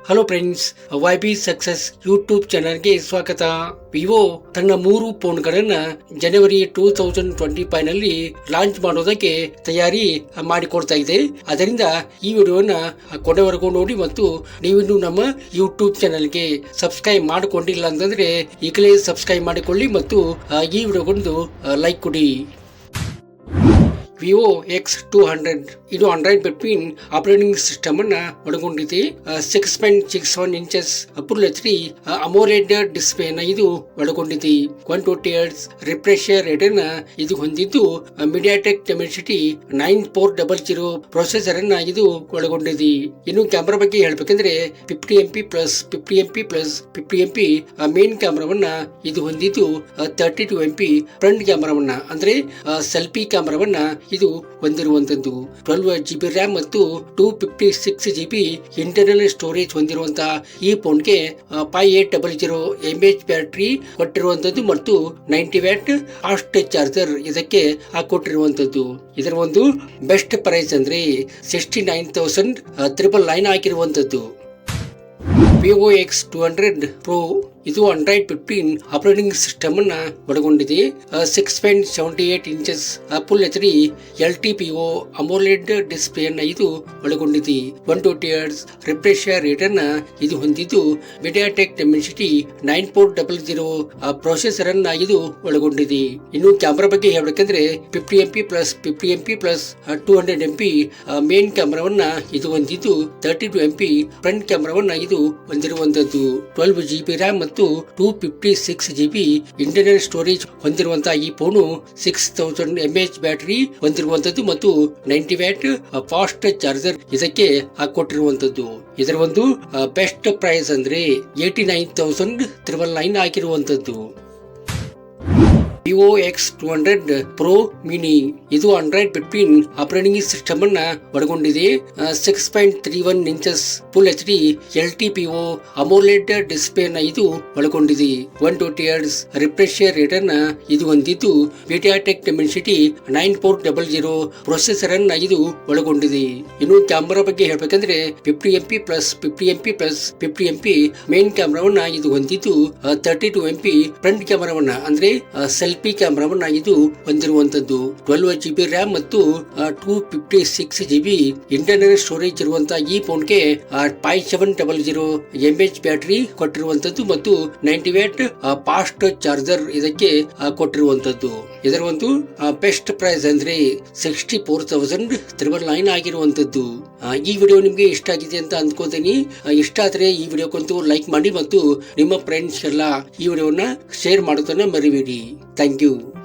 Hello friends, ybsuccuss YouTube ಚಾನಲ್ಗೆ ಸ್ವಾಗತ. Vivo ತನ್ನ 3 ಫೋನ್ಗಳನ್ನ ಜನವರಿ 2025 ನಲ್ಲಿ ಲಾಂಚ್ ಮಾಡೋದಕ್ಕೆ ತಯಾರಿ ಮಾಡಿಕೊಡ್ತಾ ಇದೆ. ಅದರಿಂದ ಈ ವಿಡಿಯೋನ ಕೊನೆವರೆಗೂ ನೋಡಿ ಮತ್ತು ನೀವಿನ್ನು ನಮ್ಮ ಯೂಟ್ಯೂಬ್ ಚಾನಲ್ಗೆ ಸಬ್ಸ್ಕ್ರೈಬ್ ಮಾಡಿಕೊಂಡಿಲ್ಲ ಅಂತಂದ್ರೆ ಈಗಲೇ ಸಬ್ಸ್ಕ್ರೈಬ್ ಮಾಡಿಕೊಳ್ಳಿ ಮತ್ತು ಈ ವಿಡಿಯೋಗೊಂದು ಲೈಕ್ ಕೊಡಿ. ವಿವೋ X200 ಇದು ಆಂಡ್ರಾಯ್ಡ್ ಬಿಟ್ವೀನ್ ಆಪರೇಟಿಂಗ್ ಸಿಸ್ಟಮ್ ಅನ್ನ ಒಳಗೊಂಡಿದೆ. 6.61 ಇಂಚಸ್ ಫುಲ್ HD ಅಮೋಲೆಡ್ ಡಿಸ್ಪ್ಲೇ ನ ಇದು ಒಳಗೊಂಡಿದೆ. 120 Hz ರಿಫ್ರೆಶ್ ರೇಟ್ ಅನ್ನ ಇದು ಹೊಂದಿದ್ದು ಮೀಡಿಯಾಟೆಕ್ ಡೆಮೆನ್ಸಿಟಿ 9400 ಪ್ರೊಸೆಸರ್ ಅನ್ನ ಇದು ಒಳಗೊಂಡಿದೆ. ಇನ್ನು ಕ್ಯಾಮೆರಾ ಬಗ್ಗೆ ಹೇಳ್ಬೇಕಂದ್ರೆ 50MP ಪ್ಲಸ್ 50MP ಮೇನ್ ಕ್ಯಾಮೆರಾವನ್ನ ಇದು ಹೊಂದಿದ್ದು 32MP ಫ್ರಂಟ್ ಕ್ಯಾಮೆರಾವನ್ನ ಅಂದ್ರೆ ಸೆಲ್ಫಿ ಕ್ಯಾಮೆರಾವನ್ನ ಇದು ಹೊಂದಿರುವಂತದ್ದು. 12GB ರ್ಯಾಮ್ ಮತ್ತು 256GB ಇಂಟರ್ನಲ್ ಸ್ಟೋರೇಜ್ ಹೊಂದಿರುವಂತಹ ಈ ಫೋನ್ಗೆ 5800 mAh ಬ್ಯಾಟರಿ ಕೊಟ್ಟಿರುವಂತದ್ದು ಮತ್ತು 90 ವ್ಯಾಟ್ ಫಾಸ್ಟ್ ಚಾರ್ಜರ್ ಇದಕ್ಕೆ ಕೊಟ್ಟಿರುವಂತದ್ದು. ಇದರ ಒಂದು ಬೆಸ್ಟ್ ಪ್ರೈಸ್ ಅಂದ್ರೆ 69,999 ಆಗಿರುವಂತದ್ದು. ವಿವೋ X200 Pro ಇದು ಆಂಡ್ರಾಯ್ಡ್ 15 ಆಪರೇಟಿಂಗ್ ಸಿಸ್ಟಮ್ ಅನ್ನ ಒಳಗೊಂಡಿದೆ. 6.78 inches full HD LTPO ಅಮೋಲೆಡ್ display ಅನ್ನ ಇದು ಒಳಗೊಂಡಿದೆ. 120 Hz ರಿಫ್ರೆಶ್ ರೇಟ್ ಅನ್ನ ಇದು ಹೊಂದಿದ್ದು ಮೀಡಿಯಾಟೆಕ್ ಡೆಮೆನ್ಸಿಟಿ 9400 ಪ್ರೊಸೆಸರ್ ಅನ್ನ ಇದು ಒಳಗೊಂಡಿದೆ. ಇನ್ನು ಕ್ಯಾಮೆರಾ ಬಗ್ಗೆ ಹೇಳ್ಬೇಕಂದ್ರೆ 50MP ಪ್ಲಸ್ 200MP ಮೇನ್ ಕ್ಯಾಮೆರಾವನ್ನ ಇದು ಹೊಂದಿದ್ದು 32MP ಫ್ರಂಟ್ ಕ್ಯಾಮೆರಾವನ್ನ ಇದು ಹೊಂದಿರುವಂತದ್ದು. 12GB ರ್ಯಾಮ್ ಮತ್ತು 256GB ಇಂಟರ್ನಲ್ ಸ್ಟೋರೇಜ್ ಹೊಂದಿರುವಂತಹ ಈ ಫೋನು 6000 mAh ಬ್ಯಾಟರಿ ಹೊಂದಿರುವಂತದ್ದು ಮತ್ತು 90 ವ್ಯಾಟ್ ಫಾಸ್ಟ್ ಚಾರ್ಜರ್ ಇದಕ್ಕೆ ಕೊಟ್ಟಿರುವಂತದ್ದು. ಇದರ ಒಂದು ಬೆಸ್ಟ್ ಪ್ರೈಸ್ ಅಂದ್ರೆ 89,999 ಆಗಿರುವಂತದ್ದು. ವಿವೋ X200 Pro Mini ಇದು ಆಂಡ್ರಾಯ್ಡ್ ಬಿಟ್ವೀನ್ ಆಪರೇಟಿಂಗ್ ಸಿಸ್ಟಮ್ ಅನ್ನ ಒಳಗೊಂಡಿದೆ. 6.31 inches full HD LTPO ಅಮೋಲೆಡ್ display ನ ಇದು ಒಳಗೊಂಡಿದೆ. 120 Hz ರಿಫ್ರೆಶ್ ರೇಟ್ ಅನ್ನ ಇದು ಹೊಂದಿದ್ದು ಮೀಡಿಯಾಟೆಕ್ ಡೆಮೆನ್ಸಿಟಿ 9400 ಪ್ರೊಸೆಸರ್ ಅನ್ನ ಇದು ಒಳಗೊಂಡಿದೆ. ಇನ್ನು ಕ್ಯಾಮೆರಾ ಬಗ್ಗೆ ಹೇಳ್ಬೇಕಂದ್ರೆ 50MP ಪ್ಲಸ್ 50MP ಮೇನ್ ಕ್ಯಾಮೆರಾವನ್ನ ಇದು ಹೊಂದಿದ್ದು 32MP ಫ್ರಂಟ್ ಕ್ಯಾಮೆರಾವನ್ನ ಅಂದ್ರೆ ಸೆಲ್ಫಿ ಕ್ಯಾಮೆರಾವನ್ನ ಇದು ಹೊಂದಿರುವಂತದ್ದು. 12GB ರ್ಯಾಮ್ ಮತ್ತು 256GB ಇಂಟರ್ನಲ್ ಸ್ಟೋರೇಜ್ ಇರುವಂತಹ ಈ ಫೋನ್ಗೆ 5700 mAh ಬ್ಯಾಟರಿ ಕೊಟ್ಟಿರುವಂತದ್ದು ಮತ್ತು 90 ವ್ಯಾಟ್ ಫಾಸ್ಟ್ ಚಾರ್ಜರ್ ಇದಕ್ಕೆ ಕೊಟ್ಟಿರುವಂತದ್ದು. ಇದರ ಒಂದು ಬೆಸ್ಟ್ ಪ್ರೈಸ್ ಅಂದ್ರೆ 64,999 ಆಗಿರುವಂತದ್ದು. ಈ ವಿಡಿಯೋ ನಿಮ್ಗೆ ಇಷ್ಟ ಆಗಿದೆ ಅಂತ ಅಂದ್ಕೋತೀನಿ. ಇಷ್ಟ ಆದ್ರೆ ಈ ವಿಡಿಯೋಕ್ಕಂತೂ ಲೈಕ್ ಮಾಡಿ ಮತ್ತು ನಿಮ್ಮ ಫ್ರೆಂಡ್ಸ್ ಎಲ್ಲ ಈ ವಿಡಿಯೋನ ಶೇರ್ ಮಾಡೋದನ್ನ ಮರಿಬೇಡಿ. Thank you.